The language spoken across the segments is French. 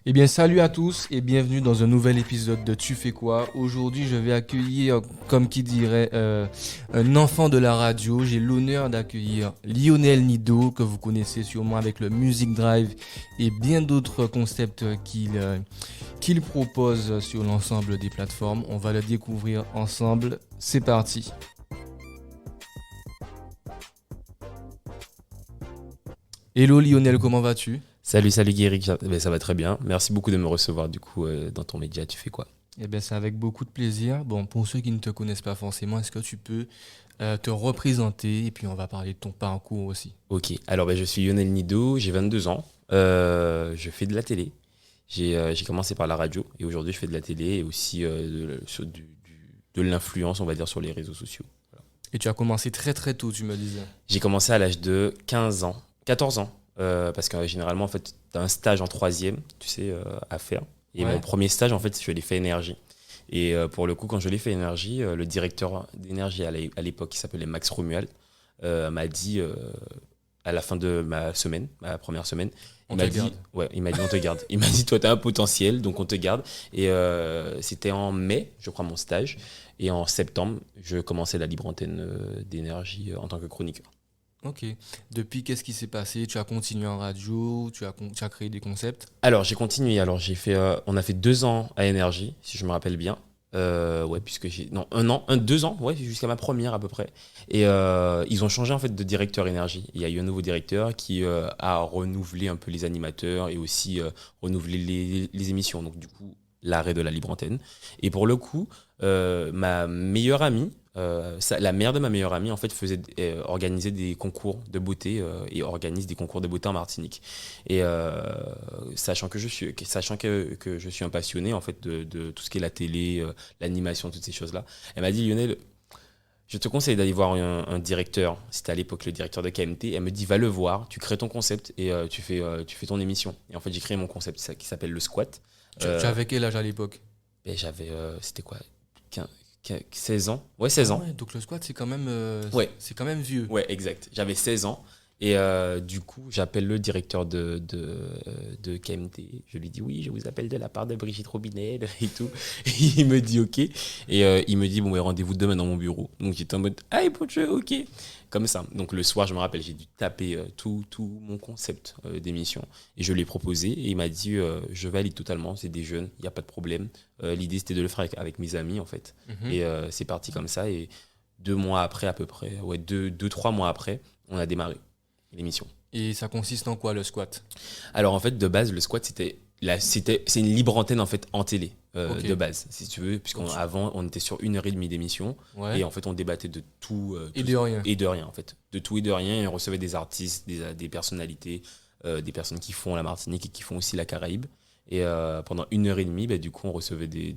Eh bien, salut à tous et bienvenue dans un nouvel épisode de Tu fais quoi? Aujourd'hui, je vais accueillir, comme qui dirait, un enfant de la radio. J'ai l'honneur d'accueillir Lionel Nido, que vous connaissez sûrement avec le Music Drive et bien d'autres concepts qu'il propose sur l'ensemble des plateformes. On va le découvrir ensemble. C'est parti. Hello Lionel, comment vas-tu? Salut Guéric, ça va très bien. Merci beaucoup de me recevoir du coup dans ton média. Tu fais quoi? Eh bien, c'est avec beaucoup de plaisir. Bon, pour ceux qui ne te connaissent pas forcément, est-ce que tu peux te représenter et puis on va parler de ton parcours aussi. Ok, alors je suis Lionel Nido, j'ai 22 ans. Je fais de la télé. J'ai commencé par la radio et aujourd'hui je fais de la télé et aussi de l'influence, on va dire, sur les réseaux sociaux. Et tu as commencé très très tôt, tu me disais. J'ai commencé à l'âge de 15 ans, 14 ans, parce que généralement en fait tu as un stage en troisième, tu sais, à faire. Et Ouais. mon premier stage en fait je l'ai fait énergie. Et pour le coup, quand je l'ai fait énergie, le directeur d'énergie à l'époque, qui s'appelait Max Romuald, m'a dit à la fin de ma semaine, ma première semaine, On te garde. ouais, il m'a dit on te garde. Il m'a dit toi t'as un potentiel, donc on te garde. Et c'était en mai, je crois, mon stage. Et en septembre, je commençais la libre antenne d'énergie en tant que chroniqueur. Ok. Depuis, qu'est-ce qui s'est passé? Tu as continué en radio, tu as créé des concepts. Alors j'ai continué. Alors on a fait 2 ans à énergie, si je me rappelle bien. Ouais, puisque non, un an, 2 ans, ouais, jusqu'à ma première à peu près. Et ils ont changé en fait de directeur énergie. Il y a eu un nouveau directeur qui a renouvelé un peu les animateurs et aussi renouvelé les émissions. Donc du coup, l'arrêt de la libre antenne. Et pour le coup, ma meilleure amie, la mère de ma meilleure amie, en fait, organisait des concours de beauté et organise des concours de beauté en Martinique. Et sachant que je suis un passionné en fait de tout ce qui est la télé, l'animation, toutes ces choses-là, elle m'a dit Lionel, je te conseille d'aller voir un directeur. C'était à l'époque le directeur de KMT. Elle me dit va le voir, tu crées ton concept et tu fais ton émission. Et en fait, j'ai créé mon concept qui s'appelle le squat. Tu avais quel âge à l'époque? Et c'était quoi, 15 16 ans? Ouais, 16 Ah ans. ouais, donc le squat, Ouais, c'est quand même vieux. ouais, exact. J'avais 16 ans. Et du coup, j'appelle le directeur de KMT. Je lui dis oui, je vous appelle de la part de Brigitte Robinet et tout. Et il me dit ok. Et il me dit bon, ouais, rendez-vous demain dans mon bureau. Donc j'étais en mode ah, bonjour, ok. Comme ça. Donc le soir, je me rappelle, j'ai dû taper tout mon concept d'émission. Et je lui ai proposé. Et il m'a dit je valide totalement, c'est des jeunes, il n'y a pas de problème. L'idée, c'était de le faire avec mes amis, en fait. Mhm. Et c'est parti comme ça. Et 2 mois après, à peu près, ouais, 3 mois après, on a démarré l'émission. Et ça consiste en quoi le squat? Alors en fait, de base, le squat, c'est une libre antenne en fait en télé Ok. de base, si tu veux, puisqu'avant on était sur 1 heure et demie d'émission Ouais. et en fait on débattait de tout, Et de rien. et de rien en fait, de tout et de rien et on recevait des artistes, des personnalités, des personnes qui font la Martinique et qui font aussi la Caraïbe. Et pendant 1 heure et demie, bah, du coup, on recevait des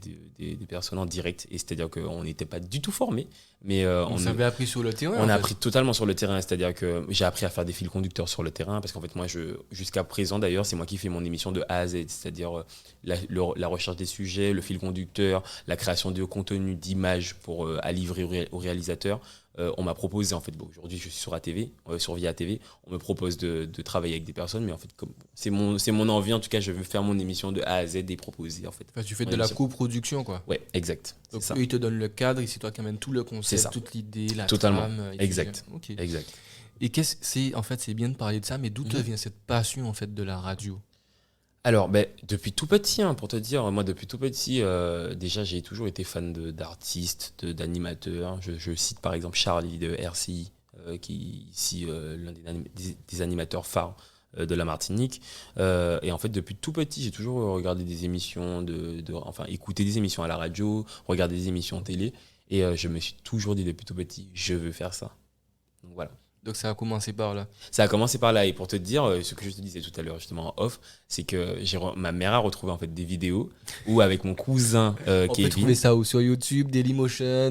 personnes en direct. Et c'est-à-dire qu'on n'était pas du tout formés, mais On s'avait appris sur le terrain on en a fait. appris totalement sur le terrain, c'est-à-dire que j'ai appris à faire des fils conducteurs sur le terrain, parce qu'en fait, moi, jusqu'à présent, d'ailleurs, c'est moi qui fais mon émission de A à Z, c'est-à-dire la recherche des sujets, le fil conducteur, la création de contenu, d'images à livrer au réalisateur. On m'a proposé, en fait, bon, aujourd'hui, je suis sur ATV, sur Via TV, on me propose de travailler avec des personnes, mais en fait, comme c'est mon envie, en tout cas, je veux faire mon émission de A à Z et proposer, en fait. Enfin, tu fais mon de la émission. coproduction quoi. Ouais, exact. C'est Donc ça. eux ils te donnent le cadre et c'est toi qui amènes tout le C'est concept, ça. toute l'idée, la Totalement. trame. Et Exact. Ok. Exact. Et en fait c'est bien de parler de ça, mais d'où te Mhm. vient cette passion en fait de la radio? Alors, depuis tout petit, hein, pour te dire, moi, depuis tout petit, déjà, j'ai toujours été fan d'artistes, d'animateurs. Je cite par exemple Charlie de RCI, qui est ici l'un des animateurs phares de la Martinique. Et en fait, depuis tout petit, j'ai toujours regardé des émissions, enfin, écouté des émissions à la radio, regardé des émissions télé. Et je me suis toujours dit depuis tout petit, je veux faire ça. Donc voilà. Donc ça a commencé par là. Ça a commencé par là. Et pour te dire, ce que je te disais tout à l'heure, justement en off, c'est que ma mère a retrouvé en fait des vidéos où, avec mon cousin On peut Kevin. trouver ça où sur YouTube, Dailymotion.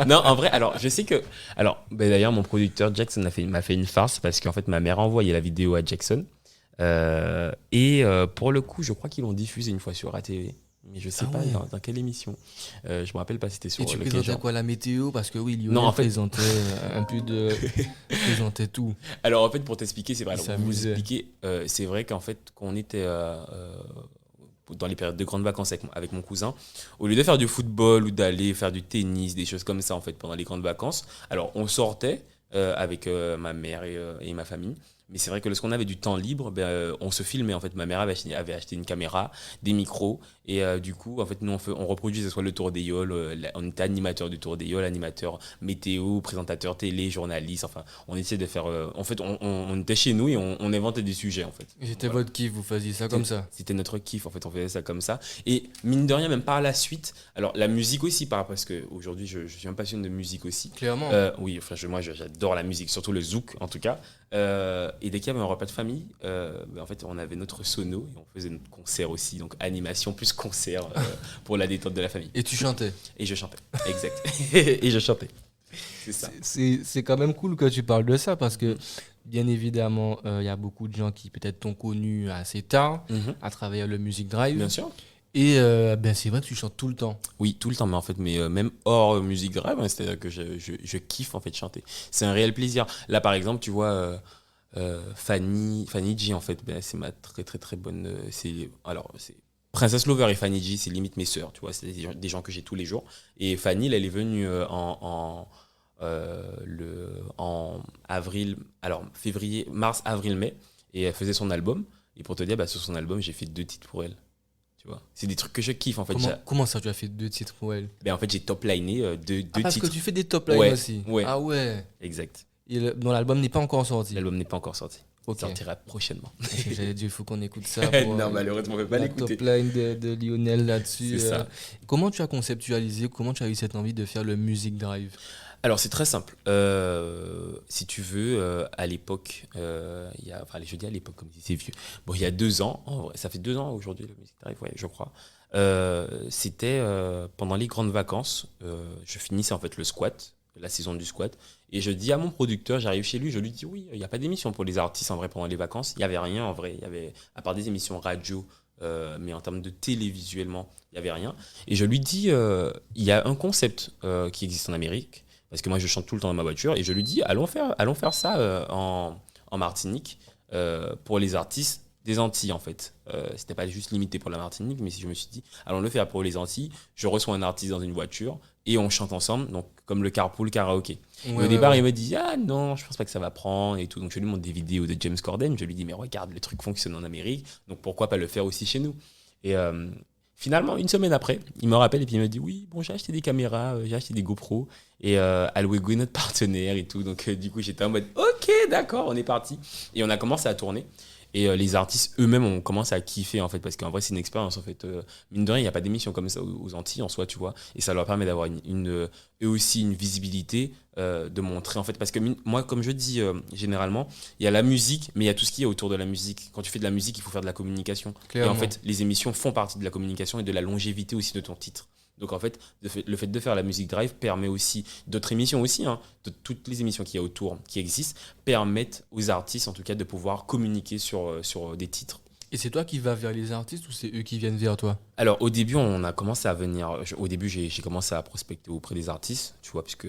Non, en vrai, alors je sais que. Alors, d'ailleurs, mon producteur Jackson m'a fait une farce parce qu'en fait, ma mère a envoyé la vidéo à Jackson. Et pour le coup, je crois qu'ils l'ont diffusée une fois sur ATV. mais je sais Ah pas ouais. dans quelle émission. Je me rappelle pas si c'était sur Et tu le présentais genre. quoi, la météo? Parce que oui, Non, Lionel en fait, présentait un peu de... présentait tout. alors en fait, pour t'expliquer, c'est vrai. Il Alors, pour vous s'amusait. expliquer, c'est vrai qu'en fait, quand on était dans les périodes de grandes vacances avec mon cousin, au lieu de faire du football ou d'aller faire du tennis, des choses comme ça, en fait, pendant les grandes vacances, alors on sortait avec ma mère et ma famille. Mais c'est vrai que lorsqu'on avait du temps libre, ben, on se filmait. En fait, ma mère avait acheté une caméra, des micros, et du coup, en fait, nous, on reproduisait soit le Tour des Yoles, on était animateur du Tour des Yoles, animateur météo, présentateur télé, journaliste, enfin, on essayait de faire. En fait, on était chez nous et on inventait des sujets, en fait. Et c'était Voilà. votre kiff, vous faisiez ça comme ça. C'était notre kiff, en fait, on faisait ça comme ça. Et mine de rien, même par la suite, alors la musique aussi, parce que aujourd'hui je suis un passionné de musique aussi. Clairement. Oui, enfin, j'adore la musique, surtout le zouk en tout cas. Et dès qu'il y avait un repas de famille, ben, en fait, on avait notre sono et on faisait notre concert aussi, donc animation plus concert pour la détente de la famille. Et tu chantais. Et je chantais, exact. Et je chantais, c'est ça. C'est quand même cool que tu parles de ça parce que, bien évidemment, il y a beaucoup de gens qui peut-être t'ont connu assez tard Mhm. à travers le Music Drive. Bien sûr. Et ben, c'est vrai que tu chantes tout le temps. Oui, tout le temps, mais en fait, même hors musique grave, hein, c'est-à-dire que je kiffe en fait chanter. C'est un réel plaisir. Là, par exemple, tu vois, Fanny G, en fait, ben, c'est ma très très très bonne. C'est Princess Lover et Fanny G, c'est limite mes sœurs, tu vois, c'est des gens que j'ai tous les jours. Et Fanny, là, elle est venue en avril, alors février, mars, avril, mai, et elle faisait son album. Et pour te dire, bah, sur son album, j'ai fait 2 titres pour elle. Tu vois, c'est des trucs que je kiffe en fait. Comment ça, tu as fait 2 titres pour elle? Ben, en fait, j'ai top liné deux Parce que titres. tu fais des top lines Ouais, aussi. ouais. Ah ouais. Exact. Et dont l'album n'est pas encore sorti. L'album n'est pas encore sorti. Il Ok. sortira prochainement. Parce que j'allais dire, il faut qu'on écoute ça. Pour, Non, malheureusement, on ne peut pas la l'écouter. top line de Lionel là-dessus. C'est ça. Comment tu as conceptualisé, comment tu as eu cette envie de faire le Music Drive? Alors, c'est très simple. Si tu veux, à l'époque, enfin, je dis à l'époque, comme si c'est vieux. Bon, il y a 2 ans, en vrai, ça fait 2 ans aujourd'hui, le Music Drive, ouais, je crois. C'était pendant les grandes vacances. Je finissais en fait le squat, la saison du squat. Et je dis à mon producteur, j'arrive chez lui, je lui dis oui, il n'y a pas d'émission pour les artistes en vrai pendant les vacances. Il n'y avait rien en vrai. Il y avait, à part des émissions radio, mais en termes de télévisuellement, il n'y avait rien. Et je lui dis, il y a un concept qui existe en Amérique. Parce que moi, je chante tout le temps dans ma voiture. Et je lui dis, allons faire ça en Martinique pour les artistes des Antilles, en fait. C'était pas juste limité pour la Martinique, mais si je me suis dit, allons le faire pour les Antilles. Je reçois un artiste dans une voiture et on chante ensemble, donc comme le carpool karaoké. Et au départ, il me dit, ah non, je pense pas que ça va prendre et tout. Donc je lui montre des vidéos de James Corden. Je lui dis, mais regarde, le truc fonctionne en Amérique, donc pourquoi pas le faire aussi chez nous? Et finalement, une semaine après, il me rappelle et puis il me dit, oui, bon, j'ai acheté des caméras, j'ai acheté des GoPro et Alwego est notre partenaire et tout. Donc du coup, j'étais en mode, ok, d'accord, on est parti. Et on a commencé à tourner. Et les artistes eux-mêmes ont commencé à kiffer en fait, parce qu'en vrai c'est une expérience en fait. Mine de rien, il n'y a pas d'émission comme ça aux Antilles en soi, tu vois, et ça leur permet d'avoir eux aussi une visibilité, de montrer en fait, parce que moi comme je dis généralement, il y a la musique, mais il y a tout ce qui est autour de la musique. Quand tu fais de la musique, il faut faire de la communication. Clairement. Et en fait, les émissions font partie de la communication et de la longévité aussi de ton titre. Donc en fait, le fait de faire la Music Drive permet aussi, d'autres émissions aussi, hein, de toutes les émissions qu'il y a autour, qui existent, permettent aux artistes en tout cas de pouvoir communiquer sur des titres. Et c'est toi qui vas vers les artistes ou c'est eux qui viennent vers toi? Alors au début, on a commencé à venir, au début j'ai commencé à prospecter auprès des artistes, tu vois, puisque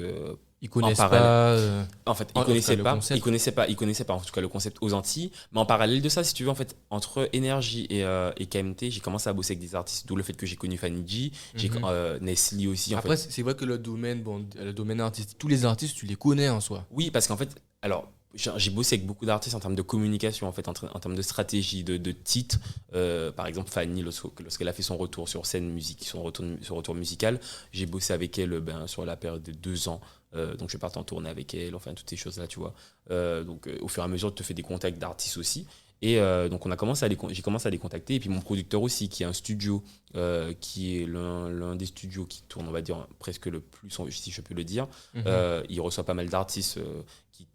Ils connaissent parallèle- pas. en fait, En tout cas, le concept. ils connaissaient pas en tout cas le concept aux Antilles. Mais en parallèle de ça, si tu veux, en fait, entre Énergie et KMT, j'ai commencé à bosser avec des artistes. D'où le fait que j'ai connu Fanny G, j'ai Nestlé aussi. Après, fait. c'est vrai que le domaine artistique, tous les artistes, tu les connais en soi. Oui, parce qu'en fait, alors, j'ai bossé avec beaucoup d'artistes en termes de communication, en fait, en termes de stratégie, de titres. Par exemple, Fanny, lorsqu'elle a fait son retour sur scène musique, son retour musical, j'ai bossé avec elle sur la période de 2 ans. Donc je partais en tournée avec elle, enfin toutes ces choses-là, tu vois. Donc au fur et à mesure, tu te fais des contacts d'artistes aussi. Et donc j'ai commencé à les contacter. Et puis mon producteur aussi, qui est un studio, qui est l'un des studios qui tourne, on va dire, presque le plus, si je peux le dire. Il reçoit pas mal d'artistes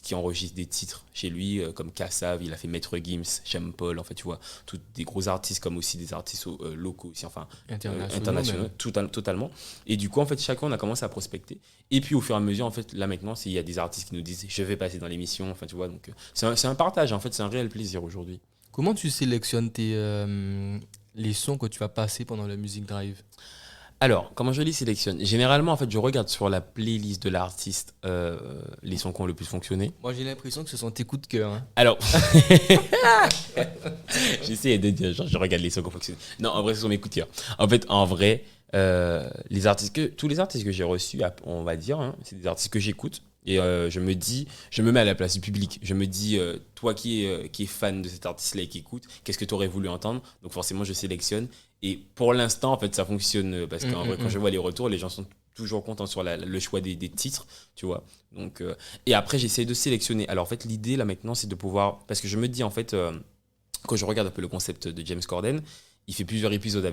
qui enregistrent des titres chez lui, comme Kassav, il a fait Maître Gims, Sean Paul, en fait, tu vois. Tous des gros artistes, comme aussi des artistes locaux aussi, enfin internationaux, totalement. Et du coup, en fait, chacun, on a commencé à prospecter. Et puis au fur et à mesure, en fait, là maintenant, il y a des artistes qui nous disent, je vais passer dans l'émission, enfin, tu vois. Donc c'est un partage, en fait, c'est un réel plaisir aujourd'hui. Comment tu sélectionnes les sons que tu vas passer pendant le Music Drive? Alors, comment je les sélectionne? Généralement, en fait, je regarde sur la playlist de l'artiste les sons qui ont le plus fonctionné. Moi, j'ai l'impression que ce sont tes coups de cœur. Hein. Alors, j'essaie de dire, genre, je regarde les sons qui ont fonctionné. Non, en vrai, ce sont mes coups de cœur. En fait, en vrai, tous les artistes que j'ai reçus, on va dire, hein, c'est des artistes que j'écoute. Et je me mets à la place du public. Je me dis, toi qui es fan de cet artiste-là et qui écoute, qu'est-ce que tu aurais voulu entendre? Donc forcément, je sélectionne. Et pour l'instant, en fait, ça fonctionne parce qu'en vrai, quand je vois les retours, les gens sont toujours contents sur le choix des titres, tu vois. Donc, et après, j'essaie de sélectionner. Alors en fait, l'idée là maintenant, c'est de pouvoir, parce que je me dis en fait, quand je regarde un peu le concept de James Corden, il fait plusieurs épisodes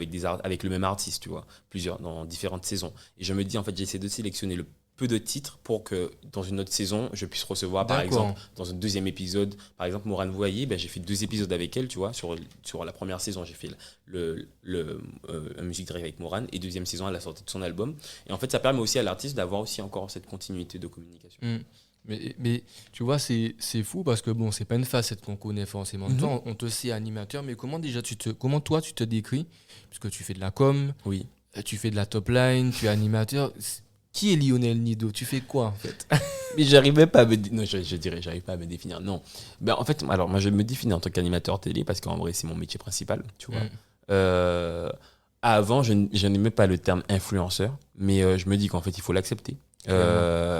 avec le même artiste, tu vois, plusieurs dans différentes saisons. Et je me dis en fait, j'essaie de sélectionner le peu de titres pour que dans une autre saison, je puisse recevoir par D'accord. exemple dans un deuxième épisode, par exemple Morane Voyer, ben, j'ai fait 2 épisodes avec elle, tu vois, sur la première saison, j'ai fait un music drive avec Morane et deuxième saison à la sortie de son album. Et en fait, ça permet aussi à l'artiste d'avoir aussi encore cette continuité de communication. Mais tu vois, c'est fou parce que bon, c'est pas une facette qu'on connaît forcément. Mhm. Toi, on te sait animateur, mais comment toi tu te décris? Parce que tu fais de la com, Oui. tu fais de la top line, tu es animateur. Qui est Lionel Nido? Tu fais quoi en fait? Mais j'arrivais pas à me non, je dirais j'arrive pas à me définir. Non. Ben en fait, alors moi je me définis en tant qu'animateur télé parce qu'en vrai c'est mon métier principal, tu vois. Mm. Avant, je n'aimais pas le terme influenceur, mais je me dis qu'en fait il faut l'accepter.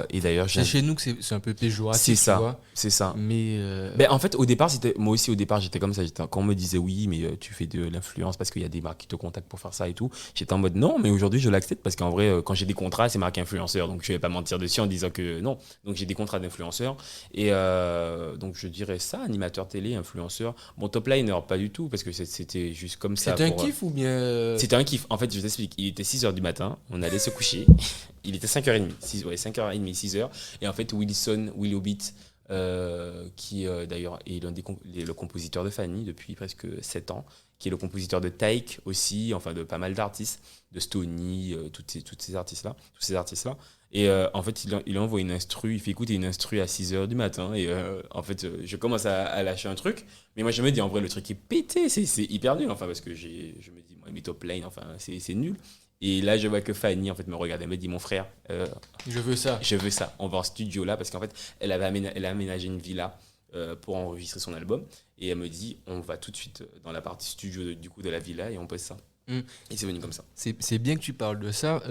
Et d'ailleurs, C'est chez nous que c'est un peu péjoratif, c'est tu ça, vois. c'est ça. Mais Ben, en fait, au départ, moi aussi, au départ, j'étais comme ça. Quand on me disait oui, mais tu fais de l'influence parce qu'il y a des marques qui te contactent pour faire ça et tout, j'étais en mode non, mais aujourd'hui, je l'accepte parce qu'en vrai, quand j'ai des contrats, c'est marqué influenceur. Donc, je vais pas mentir dessus en disant que non. Donc, j'ai des contrats d'influenceur. Et donc, je dirais ça, animateur télé, influenceur. Bon, top liner, pas du tout parce que c'était juste comme ça. c'est un kiff ou bien C'était un kiff. En fait, je t'explique. Il était 6h du matin, on allait se coucher. Il était 5h30, 5h30, 6h. Et en fait, Willy Hobbit, qui d'ailleurs est le compositeur de Fanny depuis presque 7 ans, qui est le compositeur de Taïk aussi, enfin de pas mal d'artistes, de Stony, tous ces artistes-là. Et en fait, il envoie une instru, il fait écouter une instru à 6h du matin. Et en fait, je commence à lâcher un truc. Mais moi, je me dis, en vrai, le truc est pété, c'est hyper nul. Enfin, parce que je me dis, moi, mes top lane, enfin, c'est nul. Et là, je vois que Fanny, en fait, me regarde. Elle me dit, mon frère, je veux ça. je veux ça. On va en studio là parce qu'en fait, elle a aménagé une villa pour enregistrer son album. Et elle me dit, on va tout de suite dans la partie studio du coup de la villa et on pose ça. Mm. Et c'est venu comme ça. C'est bien que tu parles de ça.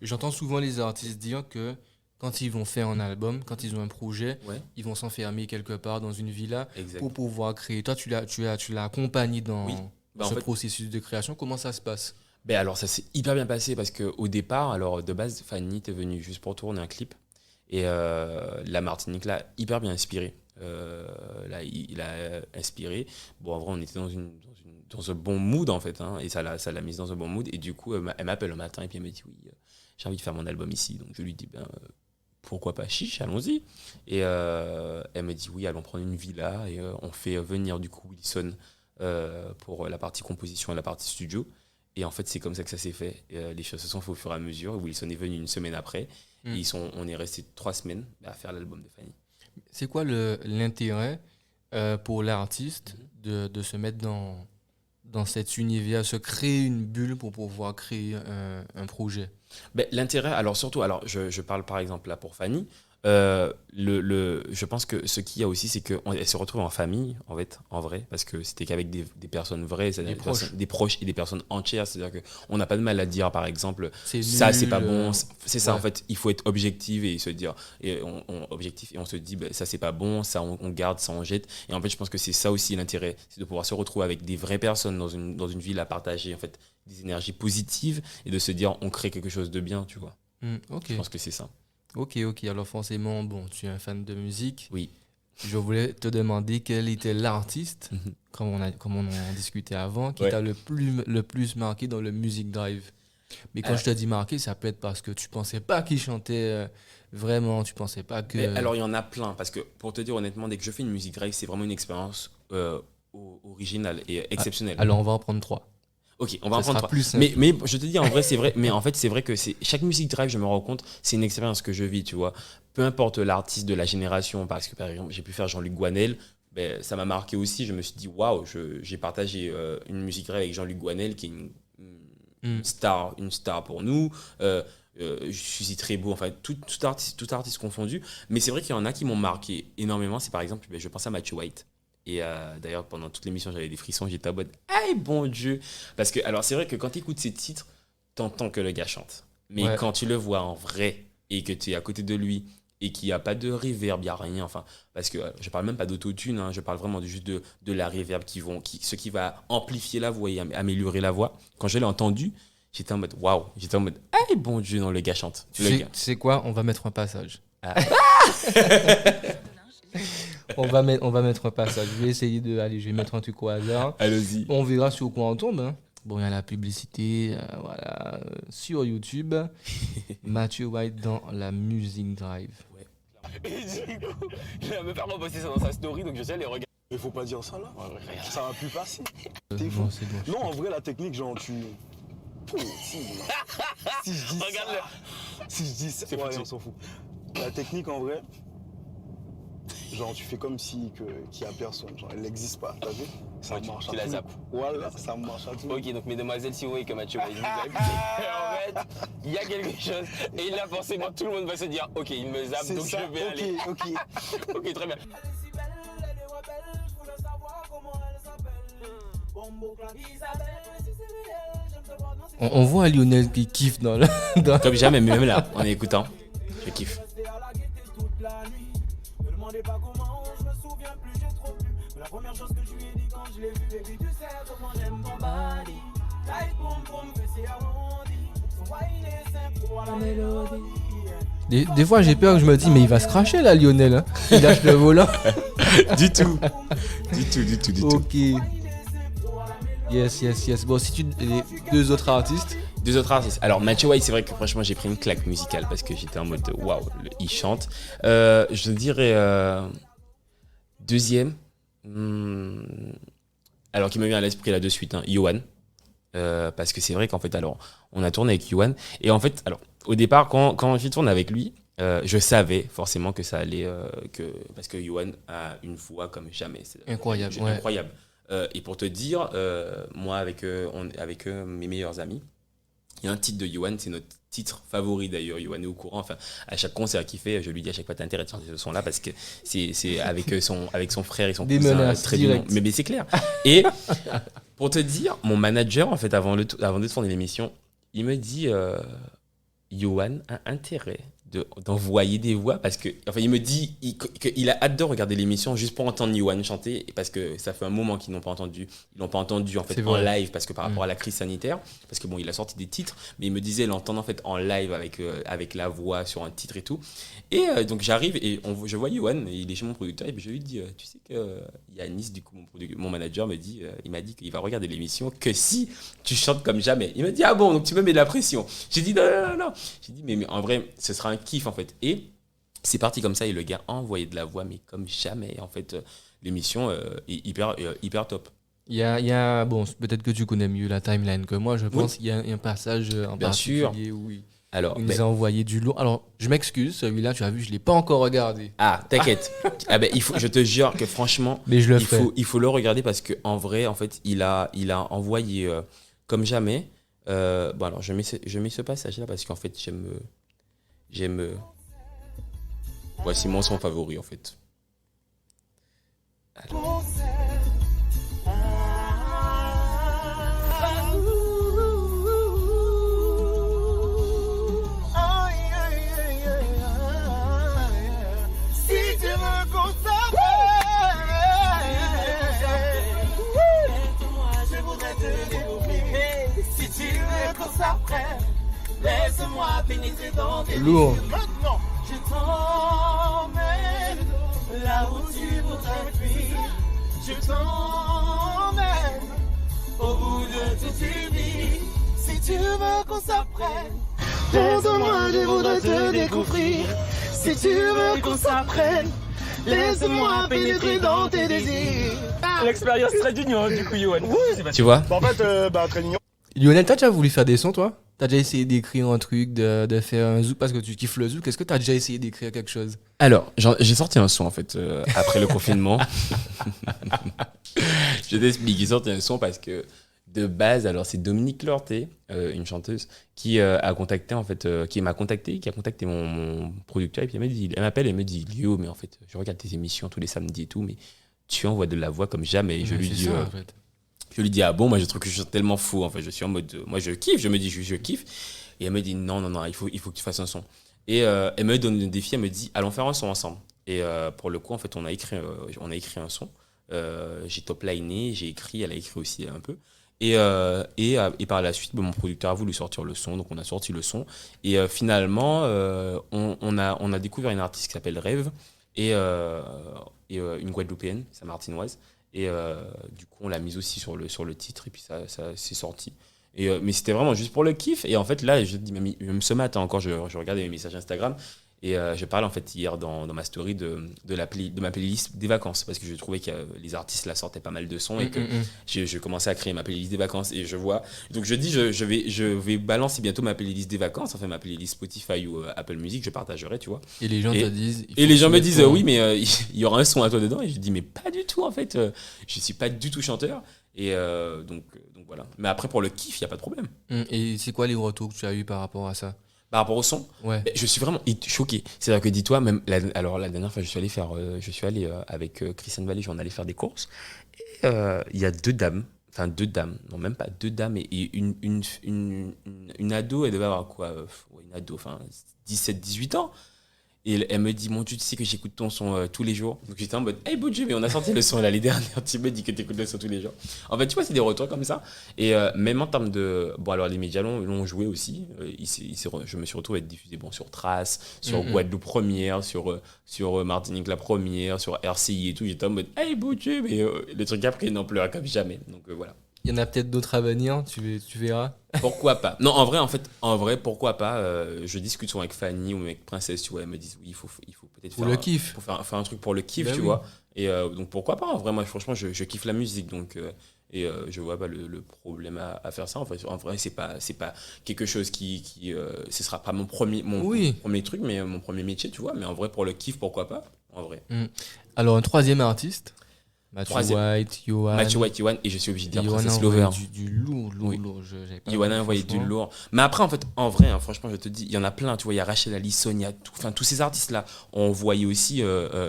J'entends souvent les artistes dire que quand ils vont faire un album, quand ils ont un projet, Ouais, ils vont s'enfermer quelque part dans une villa exact. pour pouvoir créer. Toi, tu l'as accompagné dans Oui. Bah, en ce fait, processus de création. Comment ça se passe? ben alors ça s'est hyper bien passé parce qu'au départ, alors de base, Fanny était venue juste pour tourner un clip. Et la Martinique l'a hyper bien inspiré. Là, il a inspiré. Bon, en vrai, on était dans un bon mood en fait. Hein, et ça l'a mise dans un bon mood. Et du coup, elle m'appelle le matin et puis elle me dit oui, j'ai envie de faire mon album ici. Donc je lui dis ben pourquoi pas, chiche, allons-y. Et elle me dit oui, allons prendre une villa et on fait venir du coup Wilson pour la partie composition et la partie studio. Et en fait, c'est comme ça que ça s'est fait. Les choses se sont faites au fur et à mesure. Wilson est venu une semaine après. Mm. Et on est resté 3 semaines à faire l'album de Fanny. C'est quoi l'intérêt pour l'artiste de se mettre dans cet univers, se créer une bulle pour pouvoir créer un projet? Ben, l'intérêt, alors surtout, alors je parle par exemple là pour Fanny. Je pense que ce qu'il y a aussi, c'est qu'elle se retrouve en famille, en fait, en vrai, parce que c'était qu'avec des personnes vraies, c'est-à-dire Des proches. des proches et des personnes entières. C'est-à-dire qu'on n'a pas de mal à dire, par exemple, C'est ça, nul, c'est pas bon. C'est ça, ouais. en fait, il faut être objectif et se dire, objectif, et on se dit, ben, ça, c'est pas bon, ça, on garde, ça, on jette. Et en fait, je pense que c'est ça aussi l'intérêt, c'est de pouvoir se retrouver avec des vraies personnes dans une ville à partager, en fait, des énergies positives et de se dire, on crée quelque chose de bien, tu vois. Ok. Je pense que c'est ça. Ok. Alors forcément, bon, tu es un fan de musique. Oui. Je voulais te demander quel était l'artiste, Mhm. comme on en discutait avant, qui Ouais. t'a le plus marqué dans le Music Drive. Mais quand je te dis marqué, ça peut être parce que tu pensais pas qu'il chantait vraiment, tu pensais pas que... Mais alors, il y en a plein, parce que pour te dire honnêtement, dès que je fais une musique drive, c'est vraiment une expérience originale et exceptionnelle. Alors on va en prendre 3. Ok, on va en Ça prendre sera 3. plus simple. Mais je te dis, en vrai, c'est vrai. Mais en fait, c'est vrai que chaque musique drive, je me rends compte, c'est une expérience que je vis, tu vois. Peu importe l'artiste de la génération, parce que par exemple, j'ai pu faire Jean-Luc Guanel. ben, ça m'a marqué aussi. Je me suis dit, waouh, j'ai partagé une musique rêve avec Jean-Luc Guanel, qui est une star pour nous. Je suis très beau, enfin, tout artiste confondu. Mais c'est vrai qu'il y en a qui m'ont marqué énormément. C'est par exemple, je pense à Matthew White. Et d'ailleurs, pendant toute l'émission, j'avais des frissons. J'étais à mode, hey, bon Dieu. Parce que, alors, c'est vrai que quand tu écoutes ces titres, t'entends que le gars chante. Mais quand tu le vois en vrai et que tu es à côté de lui et qu'il n'y a pas de reverb, il n'y a rien. Enfin, parce que je parle même pas d'autotune, hein, je parle vraiment juste de la reverb ce qui va amplifier la voix et améliorer la voix. Quand je l'ai entendu, j'étais en mode waouh. J'étais en mode, hey, bon Dieu, non, le gars chante. Tu sais quoi? On va mettre un passage. On va mettre un passage. Je vais essayer je vais mettre un truc au hasard. Allez-y. On verra sur quoi on tombe. Hein. Bon, il y a la publicité, voilà, sur YouTube. Matthew White dans la Music Drive. Ouais. Et du coup, il va me faire reposter ça dans sa story, donc je sais les regarder. Mais faut pas dire ça là. Ouais, ça va plus passer. T'es fou. Bon, non, en vrai, la technique, genre, tu. Si je dis Regarde-le. ça. Si je dis ça. Ouais, on s'en fout. La technique, en vrai. Genre, tu fais comme si qu'il y a personne. Genre, elle n'existe pas. T'as vu? Ça marche à tu la tout. zappes. Voilà, ça marche à tout. Ok, donc mesdemoiselles, si vous voyez que Mathieu va dire, en fait, il y a quelque chose. Et là, forcément, tout le monde va se dire, ok, il me zappe, donc ça. je vais aller. Ok. Ok, très bien. on voit Lionel qui kiffe dans Comme jamais, mais même là, en écoutant, je kiffe. Des fois, j'ai peur que je me dis, mais il va se cracher là, Lionel. Hein. Il lâche le volant. Du tout. Ok. Yes. Bon, si les deux autres artistes. Alors, Matthew White, c'est vrai que franchement, j'ai pris une claque musicale parce que j'étais en mode waouh, il chante. Je dirais deuxième. Alors, qui me vient à l'esprit là de suite, hein, Yohan. Parce que c'est vrai qu'en fait, alors, on a tourné avec Yohan. Et en fait, alors, au départ, quand j'ai tourné avec lui, je savais forcément que ça allait. Parce que Yohan a une voix comme jamais. C'est incroyable. Incroyable. Et pour te dire, moi, avec mes meilleurs amis, il y a un titre de Yohan, c'est notre titre favori d'ailleurs. Yohan est au courant. Enfin, à chaque concert qu'il fait, je lui dis à chaque fois, t'as intérêt de chanter ce son-là parce que c'est avec son frère et son cousin très bien. Mais c'est clair. Et pour te dire, mon manager, en fait, avant de tourner l'émission, il me dit Yohan a intérêt d'envoyer des voix parce que enfin il me dit qu'il a hâte de regarder l'émission juste pour entendre Yohan chanter parce que ça fait un moment qu'ils l'ont pas entendu en fait en live parce que par rapport à la crise sanitaire parce que bon il a sorti des titres mais il me disait l'entendre en fait en live avec la voix sur un titre et tout et donc j'arrive et je vois Yohan il est chez mon producteur et puis je lui dis tu sais que Yanis du coup mon manager me dit il m'a dit qu'il va regarder l'émission que si tu chantes comme jamais. Il m'a dit ah bon donc tu me mets de la pression. J'ai dit non. J'ai dit mais en vrai ce sera un kiff en fait et c'est parti comme ça et le gars a envoyé de la voix mais comme jamais en fait l'émission est hyper top. Il y a bon peut-être que tu connais mieux la timeline que moi je pense qu'il y a un passage en bien particulier sûr. où Alors, il nous a envoyé du lourd. Alors, je m'excuse, celui-là, tu as vu, je ne l'ai pas encore regardé. Ah, t'inquiète. Je te jure que franchement, mais il faut le regarder parce qu'en vrai, en fait, il a envoyé comme jamais. Bon, alors, je mets ce passage-là parce qu'en fait, j'aime. Voici mon son favori, en fait. Alors. Laisse-moi pénétrer dans tes lourd. Maintenant, je t'emmène là où tu voudrais fuir. Je t'emmène au bout de toute une vie. Si tu veux qu'on s'apprenne, laisse-moi, je voudrais te découvrir. Si tu veux qu'on s'apprenne, laisse-moi pénétrer dans tes désirs. L'expérience très d'union du coup, Yohan. Oui, tu vois. En fait, très mignon. Lionel, t'as déjà voulu faire des sons, toi? T'as déjà essayé d'écrire un truc, de faire un zouk parce que tu kiffes le zouk. Est-ce que t'as déjà essayé d'écrire quelque chose? Alors, j'ai sorti un son en fait après le confinement. Je t'explique, j'ai sorti un son parce que de base, alors c'est Dominique Lorté, une chanteuse, qui a contacté en fait, qui m'a contacté, qui a contacté mon producteur et puis elle m'appelle et me dit Lio, mais en fait, je regarde tes émissions tous les samedis et tout, mais tu envoies de la voix comme jamais. Et je lui dis, ça, en fait. je lui dis ah bon, moi je trouve que je suis tellement faux en fait, je suis en mode, moi je kiffe, je me dis je kiffe, et elle me dit non, il faut que tu fasses un son. Et elle me donne le défi, elle me dit allons faire un son ensemble. Et pour le coup en fait on a écrit un son. J'ai top-liné, j'ai écrit, elle a écrit aussi un peu. Et par la suite, mon producteur a voulu sortir le son, donc on a sorti le son. Et finalement, on a découvert une artiste qui s'appelle Rêve et une Guadeloupéenne, sa martinoise. Et du coup, on l'a mise aussi sur le titre et puis ça c'est sorti. Mais c'était vraiment juste pour le kiff. Et en fait, là, même ce matin encore, je regardais mes messages Instagram. Et je parlais en fait hier dans ma story de ma playlist des vacances parce que je trouvais que les artistes là sortaient pas mal de sons et que je commençais à créer ma playlist des vacances et je vois donc je dis je vais balancer bientôt ma playlist des vacances, enfin ma playlist Spotify ou Apple Music, je partagerai, tu vois. Et les gens te disent. Et les gens me disent oui mais il y aura un son à toi dedans et je dis mais pas du tout en fait, je suis pas du tout chanteur et donc voilà. Mais après pour le kiff il y a pas de problème. Et c'est quoi les retours que tu as eu par rapport à ça? Par rapport au son, ouais. Je suis vraiment choqué. C'est-à-dire que dis-toi, même la dernière fois, je suis allé avec Christiane Vallée, on allait faire des courses. Et il y a deux dames, non même pas deux dames, et une ado, elle devait avoir quoi une ado, 17-18 ans. Et elle me dit, mon Dieu, tu sais que j'écoute ton son tous les jours. Donc j'étais en mode, hey Boudjou, mais on a sorti le son l'année dernière, tu me dis que tu écoutes le son tous les jours. En fait, tu vois, c'est des retours comme ça. Et même en termes de. Bon, alors les médias l'ont joué aussi. Je me suis retrouvé à être diffusé sur Trace, sur Guadeloupe Première, sur Martinique La Première, sur RCI et tout. J'étais en mode, hey Boudjou, mais le truc a pris une ampleur comme jamais. Donc voilà. Il y en a peut-être d'autres à venir, tu verras. Pourquoi pas? Non, en vrai, pourquoi pas? Je discute souvent avec Fanny ou avec Princesse, tu vois, elles me disent oui, il faut peut-être pour le kiff. Pour faire un truc pour le kiff, ben tu oui. vois. Et donc pourquoi pas? En vrai, moi, franchement, je kiffe la musique, donc je vois pas le problème à faire ça. En vrai, c'est pas quelque chose qui ce sera pas mon premier truc, mais mon premier métier, tu vois. Mais en vrai, pour le kiff, pourquoi pas? En vrai. Alors un troisième artiste. Matthew White, Yohan, et je suis obligé de dire Princess Lover. Du lourd. Yohan a envoyé du lourd. Mais après, en vrai, franchement, je te dis, il y en a plein. Tu vois, il y a Rachel Ali, Sonia, tous ces artistes-là. On envoyé aussi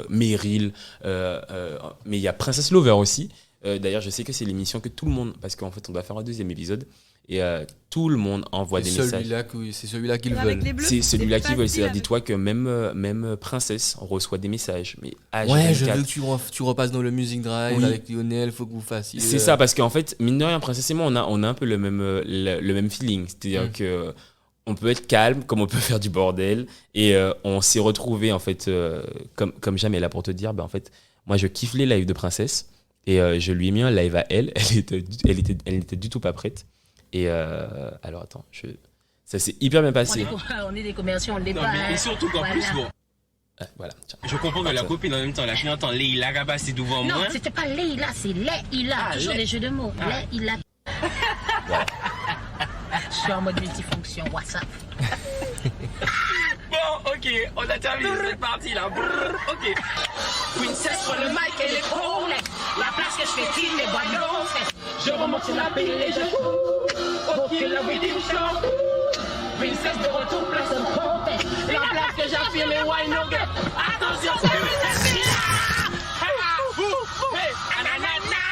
Meryl, mais il y a Princess Lover aussi. D'ailleurs, je sais que c'est l'émission que tout le monde, parce qu'en fait, on doit faire un deuxième épisode. Et tout le monde envoie des messages. C'est celui-là qu'ils veulent. C'est celui-là qu'ils veulent. C'est-à-dire, dis-toi que même Princesse reçoit des messages. Mais ouais, je veux que tu repasses dans le Music Drive avec Lionel, faut que vous fassiez. C'est ça, parce qu'en fait, mine de rien, Princesse et moi, on a un peu le même feeling. C'est-à-dire que on peut être calme, comme on peut faire du bordel. Et on s'est retrouvés, en fait, comme jamais là pour te dire, en fait, moi, je kiffe les lives de Princesse. Et je lui ai mis un live à elle. Elle était du tout pas prête. Et alors attends, ça s'est hyper bien passé. On est des commerciaux, on l'est pas. Et surtout qu'en plus, bon. Voilà, tiens. Je comprends que la copine en même temps, la fille entend Leïla qui passé devant moi. Non, c'était pas Leïla, c'est Leïla. Toujours des jeux de mots. Leïla. Je suis en mode multifonction WhatsApp. Bon, ok, on a terminé cette partie là. Ok. Princess pour le mic et les pôles. La place que je fais qui mes boyaux. Je remonte sur la pile et je cours. Ok, la redemption. Princess de retour, place en compte. La place que j'affirme et why no girl. Attention, c'est Princess. Hey, ananana.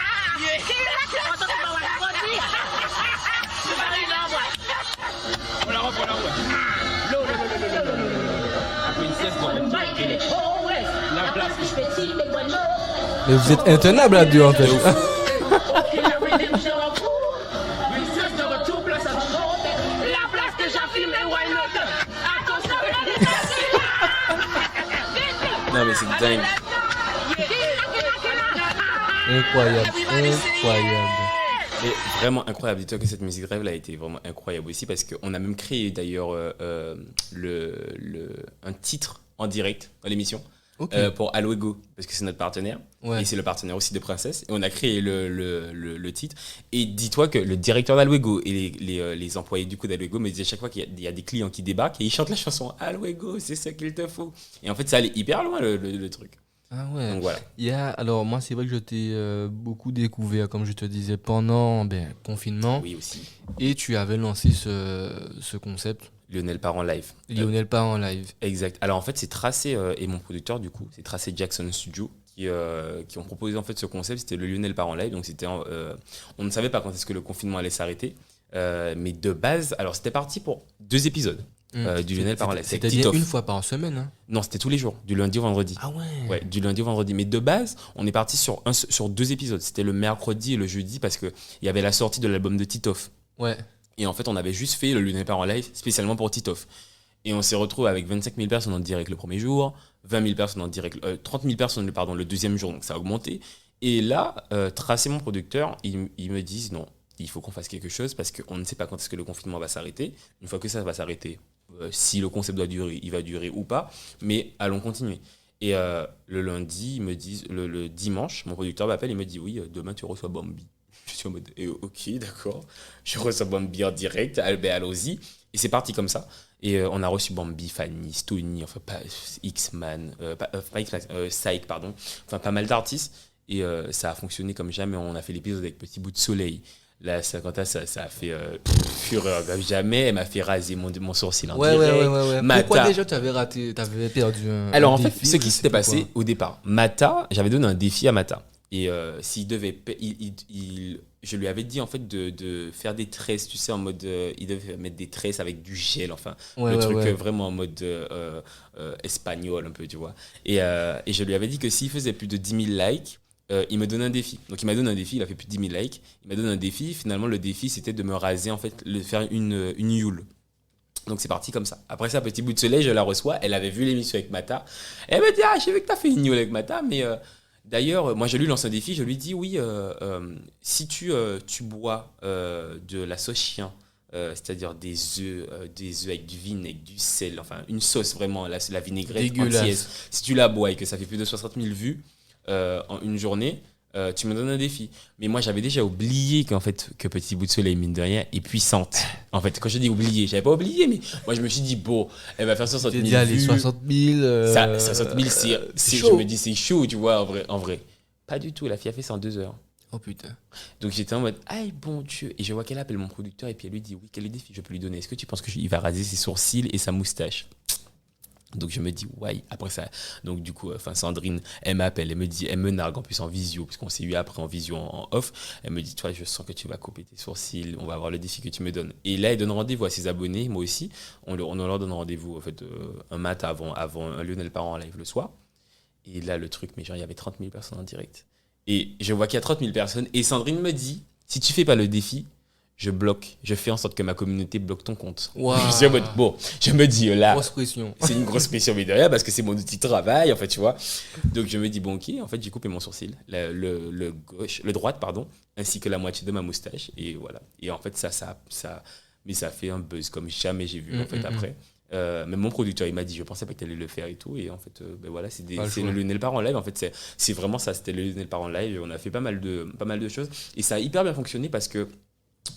On la reprend là, La princesse de retour. La place que je fais qui mes boyaux. Mais vous êtes intenable à deux en fait. Non mais c'est dingue. Incroyable. Et vraiment incroyable. Dis-toi que cette musique de rêve là a été vraiment incroyable aussi parce qu'on a même créé d'ailleurs un titre en direct dans l'émission. Ok. pour Alwego, parce que c'est notre partenaire. Ouais. Et c'est le partenaire aussi de Princesse. Et on a créé le titre. Et dis-toi que le directeur d'Alwego et les employés du coup d'Alwego me disaient chaque fois qu'il y a des clients qui débarquent et ils chantent la chanson Alwego, c'est ça qu'il te faut. Et en fait, ça allait hyper loin le truc. Ah ouais. Donc voilà. Alors moi c'est vrai que je t'ai beaucoup découvert, comme je te disais, pendant confinement. Oui, aussi. Et tu avais lancé ce concept, Lionel part en live. Lionel part en live. Exact. Alors en fait, c'est Tracé et mon producteur du coup, c'est Tracé Jackson Studio qui ont proposé en fait ce concept. C'était le Lionel part en live. Donc c'était, on ne savait pas quand est-ce que le confinement allait s'arrêter, mais de base, alors c'était parti pour 2 épisodes du Lionel part en live. C'était bien une fois par semaine. Hein. Non, c'était tous les jours, du lundi au vendredi. Ah ouais. Ouais, du lundi au vendredi. Mais de base, on est parti sur 2 épisodes. C'était le mercredi et le jeudi parce que il y avait la sortie de l'album de Titoff. Ouais. Et en fait, on avait juste fait le Lionel part en live spécialement pour Titoff. Et on s'est retrouvé avec 25 000 personnes en direct le premier jour, 20 000 personnes en direct, 30 000 personnes pardon, le deuxième jour, donc ça a augmenté. Et là, Tracé, mon producteur, ils me disent non, il faut qu'on fasse quelque chose parce qu'on ne sait pas quand est-ce que le confinement va s'arrêter. Une fois que ça va s'arrêter, si le concept doit durer, il va durer ou pas, mais allons continuer. Et le lundi, ils me disent, le dimanche, mon producteur m'appelle, il me dit oui, demain tu reçois Bambi. Je suis en mode ok, d'accord, je reçois Bambi en direct, allons-y. Et c'est parti comme ça. Et on a reçu Bambi, Fanny, Stony, enfin pas X-Man, pas X-Man, Psych, pardon, enfin pas mal d'artistes. Et ça a fonctionné comme jamais. On a fait l'épisode avec Petit Bout de Soleil. Là, ça a fait fureur comme jamais. Elle m'a fait raser mon sourcil en direct. Ouais. Mata. Pourquoi déjà tu avais perdu un Alors en fait, défi, ce qui je s'était sais pas passé au départ, Mata, j'avais donné un défi à Mata. Et s'il devait, je lui avais dit en fait de faire des tresses, tu sais, en mode, il devait mettre des tresses avec du gel, enfin, Ouais, le ouais, truc ouais. vraiment en mode espagnol un peu, tu vois. Et je lui avais dit que s'il faisait plus de 10 000 likes, il me donnait un défi. Donc il m'a donné un défi, il a fait plus de 10 000 likes. Il m'a donné un défi, finalement le défi c'était de me raser, en fait, faire une youle. Donc c'est parti comme ça. Après ça, Petit Bout de Soleil, je la reçois. Elle avait vu l'émission avec Mata. Elle me dit ah, j'ai vu que t'as fait une youle avec Mata, mais d'ailleurs, moi je lui lance un défi. Je lui dis oui, si tu bois de la sauce chien, c'est-à-dire des œufs avec du vinaigre, du sel, enfin une sauce vraiment, la vinaigrette Dégueulasse. entière. Si tu la bois et que ça fait plus de 60 000 vues en une journée, tu me donnes un défi. Mais moi, j'avais déjà oublié qu'en fait, que Petit Bout de Soleil, mine de rien, est puissante. En fait, quand je dis oublié, j'avais pas oublié, mais moi, je me suis dit, bon, elle va faire 60 J'ai 000 dit allez, vues. 60 000. 60 000, c'est je chaud. me dis, c'est chaud, tu vois, en vrai. Pas du tout, la fille a fait ça en 2 heures. Oh putain. Donc j'étais en mode, aïe, bon Dieu. Et je vois qu'elle appelle mon producteur et puis elle lui dit, oui, quel est le défi je peux lui donner? Est-ce que tu penses qu'il va raser ses sourcils et sa moustache? Donc je me dis ouais, après ça, donc du coup Sandrine elle m'appelle, elle me dit, elle me nargue en plus en visio parce qu'on s'est eu après en visio en off, elle me dit toi je sens que tu vas couper tes sourcils, on va voir le défi que tu me donnes. Et là elle donne rendez-vous à ses abonnés, moi aussi on leur donne rendez-vous en fait un matin avant un Lionel part en live le soir. Et là le truc, mais genre il y avait 30 000 personnes en direct et je vois qu'il y a 30 000 personnes et Sandrine me dit si tu fais pas le défi, je fais en sorte que ma communauté bloque ton compte. Wow. Je suis en mode, bon, je me dis là, Grosse pression. c'est une grosse pression, mais derrière, parce que c'est mon outil de travail, en fait, tu vois. Donc je me dis, bon, ok, en fait, j'ai coupé mon sourcil, le droite, pardon, ainsi que la moitié de ma moustache, et voilà. Et en fait, mais ça a fait un buzz comme jamais j'ai vu, en fait, après. Mais mon producteur, il m'a dit, je pensais pas que tu allais le faire et tout, et en fait, ben voilà, c'est le Lionel part en live, en fait, c'est vraiment ça, c'était le Lionel part en live, et on a fait pas mal de choses, et ça a hyper bien fonctionné parce que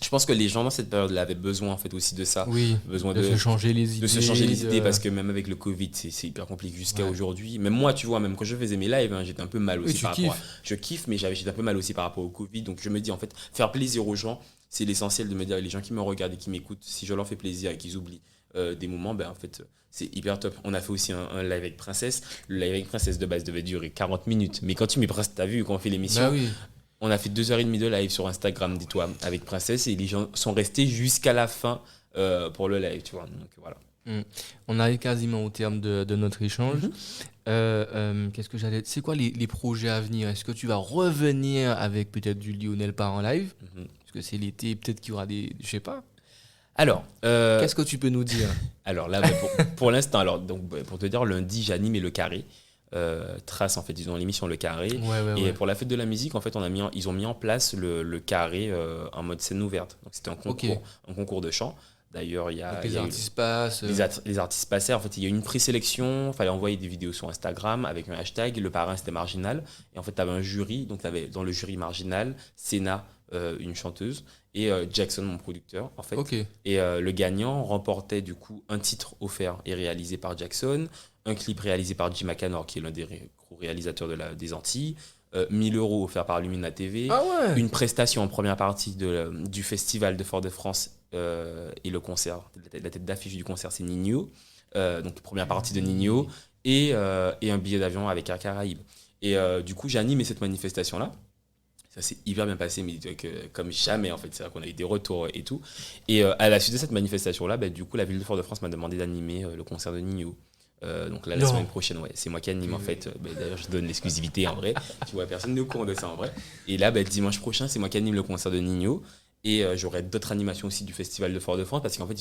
je pense que les gens dans cette période-là avaient besoin en fait aussi de ça, Oui. besoin De se changer les idées. de se changer les idées parce que même avec le Covid c'est hyper compliqué jusqu'à aujourd'hui. Même moi tu vois, même quand je faisais mes lives j'étais un peu mal aussi tu par rapport kiffes. je kiffe mais j'étais un peu mal aussi par rapport au Covid, donc je me dis en fait faire plaisir aux gens c'est l'essentiel, de me dire les gens qui me regardent et qui m'écoutent, si je leur fais plaisir et qu'ils oublient des moments, ben en fait c'est hyper top. On a fait aussi un live avec Princesse. Le live avec Princesse de base devait durer 40 minutes, mais quand tu mets Princesse, t'as vu quand on fait l'émission, Bah oui. on a fait 2h30 de live sur Instagram, dis-toi, avec Princesse, et les gens sont restés jusqu'à la fin pour le live, tu vois. Donc voilà. On arrive quasiment au terme de notre échange. Mhm. Qu'est-ce que j'allais... C'est quoi les projets à venir? Est-ce que tu vas revenir avec peut-être du Lionel part en live? Mhm. Parce que c'est l'été, peut-être qu'il y aura des... Je sais pas. Alors, Qu'est-ce que tu peux nous dire? alors là, bah, pour l'instant, alors donc bah, pour te dire, lundi, j'anime Le Carré. Trace, en fait, ils ont l'émission Le Carré. Et pour la fête de la musique, en fait, ils ont mis en place le Carré en mode scène ouverte. Donc c'était un concours de chant. D'ailleurs, il y a... Donc il les y a eu- artistes passent. les artistes passaient, en fait, il y a eu une présélection, il fallait envoyer des vidéos sur Instagram avec un hashtag, le parrain c'était Marginal, et en fait, tu avais un jury, donc tu avais dans le jury Marginal, Senna, une chanteuse, et Jackson, mon producteur, en fait. Ok. Et le gagnant remportait du coup un titre offert et réalisé par Jackson, un clip réalisé par Jim McCann, qui est l'un des gros réalisateurs des Antilles, 1000 euros offerts par Lumina TV, Ah ouais. une prestation en première partie du festival de Fort-de-France et le concert. La tête d'affiche du concert, c'est Nino. Donc, première partie de Nino. Et un billet d'avion avec Air Caraïbes. Et du coup, j'ai animé cette manifestation-là. Ça s'est hyper bien passé, mais comme jamais, en fait. C'est vrai qu'on a eu des retours et tout. Et à la suite de cette manifestation-là, du coup, la ville de Fort-de-France m'a demandé d'animer le concert de Nino. Donc là, la Non. semaine prochaine, ouais, c'est moi qui anime en fait. D'ailleurs, je donne l'exclusivité en vrai. Tu vois, personne n'est au courant de ça en vrai. Et là, dimanche prochain, c'est moi qui anime le concert de Nino. Et j'aurai d'autres animations aussi du Festival de Fort-de-France parce qu'en fait,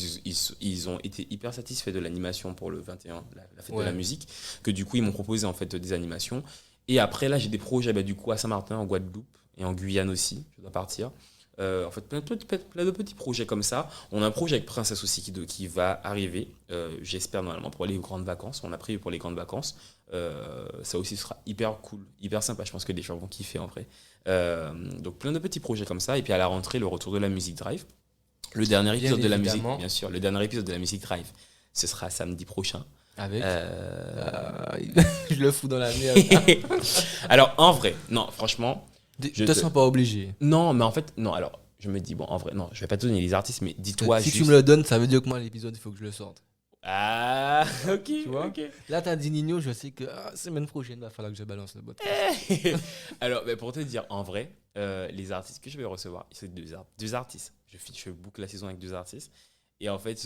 ils ont été hyper satisfaits de l'animation pour le 21, la fête de Ouais. la musique, que du coup, ils m'ont proposé en fait des animations. Et après, là, j'ai des projets du coup à Saint-Martin, en Guadeloupe et en Guyane aussi. Je dois partir. En fait, plein de petits projets comme ça. On a un projet avec Princesse aussi qui va arriver, j'espère normalement, pour les grandes vacances. On a prévu pour les grandes vacances. Ça aussi sera hyper cool, hyper sympa. Je pense que les gens vont kiffer en vrai. Donc plein de petits projets comme ça. Et puis à la rentrée, le retour de la Music Drive. Le dernier Bien épisode de la musique, évidemment. bien sûr, le dernier épisode de la Music Drive, ce sera samedi prochain. Avec. Euh, Je le fous dans la merde. Alors en vrai, non, franchement, Je te sens pas obligé. non, mais en fait, non. Alors je me dis, bon, en vrai, non, je vais pas te donner les artistes, mais dis-toi Si juste... tu me le donnes, ça veut dire que moi, l'épisode, il faut que je le sorte. Ah, ok, Tu vois ok. Là, t'as dit Nino, je sais que semaine prochaine, il va falloir que je balance le bot. Alors, pour te dire, en vrai, les artistes que je vais recevoir, c'est deux artistes. Je boucle la saison avec deux artistes. Et en fait,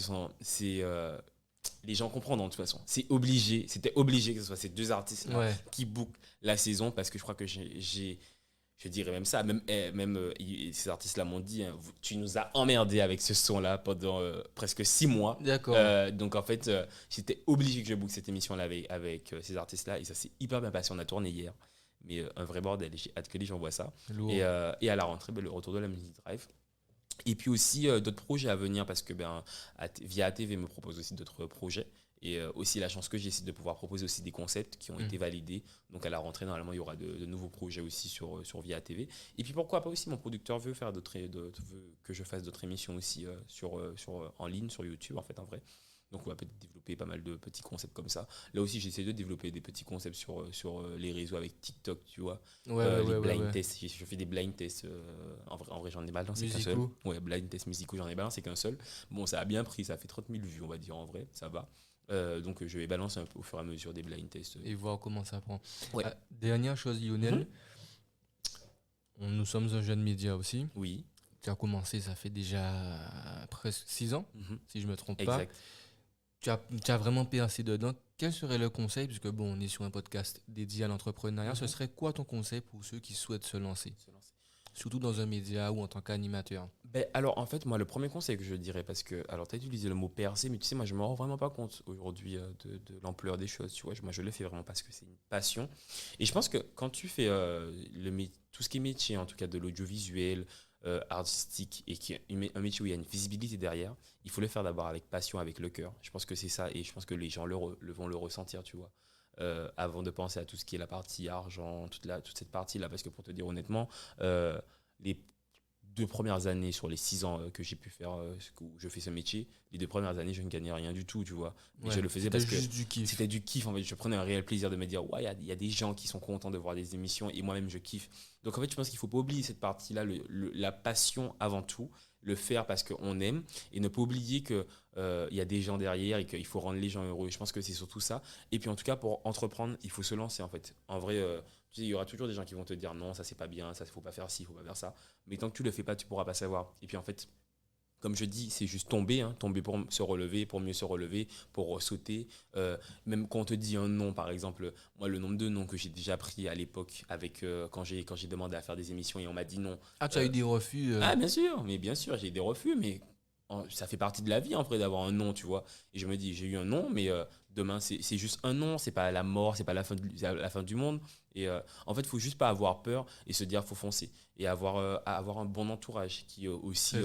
les gens comprendront de toute façon. C'était obligé que ce soit ces deux artistes-là Ouais. qui bouclent la saison parce que je crois que je dirais même ça, ces artistes-là m'ont dit, hein, tu nous as emmerdés avec ce son-là pendant presque 6 mois. D'accord. Donc en fait, j'étais obligé que je boucle cette émission-là avec ces artistes-là et ça s'est hyper bien passé. On a tourné hier, mais un vrai bordel. J'ai hâte que les gens voient ça. Lourd. Et à la rentrée, le retour de la Music Drive. Et puis aussi d'autres projets à venir parce que via ATV me propose aussi d'autres projets. Et aussi la chance que j'ai, c'est de pouvoir proposer aussi des concepts qui ont été validés. Donc à la rentrée, normalement, il y aura de nouveaux projets aussi sur Via TV. Et puis pourquoi pas aussi, mon producteur veut que je fasse d'autres émissions aussi en ligne, sur YouTube, en fait, en vrai. Donc on va peut-être développer pas mal de petits concepts comme ça. Là aussi, j'essaie de développer des petits concepts sur les réseaux avec TikTok, tu vois. Les blind tests, je fais des blind tests. En vrai, j'en ai balancé qu'un seul. Musicaux. Ouais, blind tests musicaux, j'en ai balancé qu'un seul. Bon, ça a bien pris, ça fait 30 000 vues, on va dire, en vrai, ça va. Donc je vais balancer un peu au fur et à mesure des blind tests. Et voir comment ça prend. Ouais. Dernière chose, Lionel. Nous sommes un jeune média aussi. Oui. Tu as commencé, ça fait déjà presque 6 ans, si je ne me trompe pas. Exact. Tu as vraiment percé dedans. Quel serait le conseil, puisque bon, on est sur un podcast dédié à l'entrepreneuriat, ce serait quoi ton conseil pour ceux qui souhaitent se lancer, surtout dans un média ou en tant qu'animateur? Alors en fait, moi, le premier conseil que je dirais, parce que, alors tu as utilisé le mot percer, mais tu sais, moi je me rends vraiment pas compte aujourd'hui de l'ampleur des choses, tu vois. Moi je le fais vraiment parce que c'est une passion. Et je pense que quand tu fais tout ce qui est métier, en tout cas de l'audiovisuel, artistique, et qui est un métier où il y a une visibilité derrière, il faut le faire d'abord avec passion, avec le cœur. Je pense que c'est ça, et je pense que les gens vont le ressentir, tu vois. Avant de penser à tout ce qui est la partie argent, toute cette partie-là, parce que pour te dire honnêtement, les 2 premières années sur les 6 ans que j'ai pu faire, où je fais ce métier, les 2 premières années, je ne gagnais rien du tout, tu vois. Et je le faisais parce que juste du kiff. c'était du kiff, en fait. Je prenais un réel plaisir de me dire, ouais, il y a des gens qui sont contents de voir des émissions, et moi-même, je kiffe. Donc, en fait, je pense qu'il ne faut pas oublier cette partie-là, la passion avant tout, le faire parce qu'on aime, et ne pas oublier qu'il y a des gens derrière et qu'il faut rendre les gens heureux. Je pense que c'est surtout ça. Et puis, en tout cas, pour entreprendre, il faut se lancer, en fait. En vrai, tu sais, il y aura toujours des gens qui vont te dire, non, ça, c'est pas bien, ça, il ne faut pas faire ci, il ne faut pas faire ça. Mais tant que tu le fais pas, tu pourras pas savoir. Et puis en fait, comme je dis, c'est juste tomber pour se relever, pour mieux se relever, pour sauter. Même quand on te dit un non, par exemple, moi le nombre de noms que j'ai déjà pris à l'époque avec quand j'ai demandé à faire des émissions et on m'a dit non. Ah, tu as eu des refus Ah bien sûr, j'ai eu des refus, mais ça fait partie de la vie en vrai d'avoir un nom, tu vois. Et je me dis, j'ai eu un nom, mais demain c'est juste un nom, c'est pas la mort, c'est pas la fin du monde. Et en fait, il faut juste pas avoir peur et se dire, faut foncer. Et avoir un bon entourage qui aussi,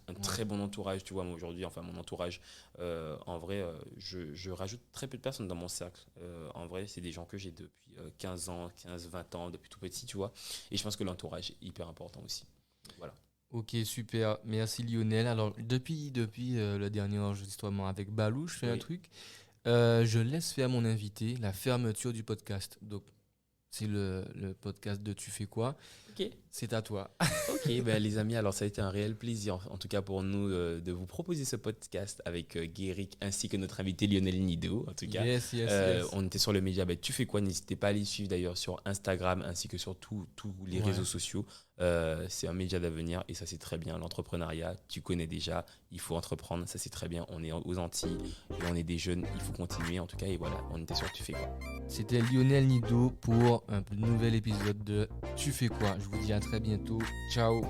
un très bon entourage, tu vois. Moi aujourd'hui, enfin mon entourage, en vrai, je rajoute très peu de personnes dans mon cercle. En vrai, c'est des gens que j'ai depuis 15 ans, 20 ans, depuis tout petit, tu vois. Et je pense que l'entourage est hyper important aussi. Voilà. Ok, super. Merci Lionel. Alors, depuis le dernier enregistrement avec Balou, je fais un truc. Je laisse faire mon invité la fermeture du podcast. Donc, c'est le podcast de Tu fais quoi ? Ok. C'est à toi. Ok, ben, les amis, alors ça a été un réel plaisir, en tout cas pour nous, de vous proposer ce podcast avec Guéric ainsi que notre invité Lionel Nido. En tout cas, Yes. on était sur le média. Ben, Tu fais quoi ? N'hésitez pas à les suivre d'ailleurs sur Instagram ainsi que sur tous les réseaux sociaux. C'est un média d'avenir et ça c'est très bien. L'entrepreneuriat, tu connais déjà, il faut entreprendre, ça c'est très bien. On est aux Antilles et on est des jeunes, il faut continuer en tout cas. Et voilà, on était sur Tu fais quoi ? C'était Lionel Nido pour un nouvel épisode de Tu fais quoi ? Je vous dis à très bientôt. Ciao.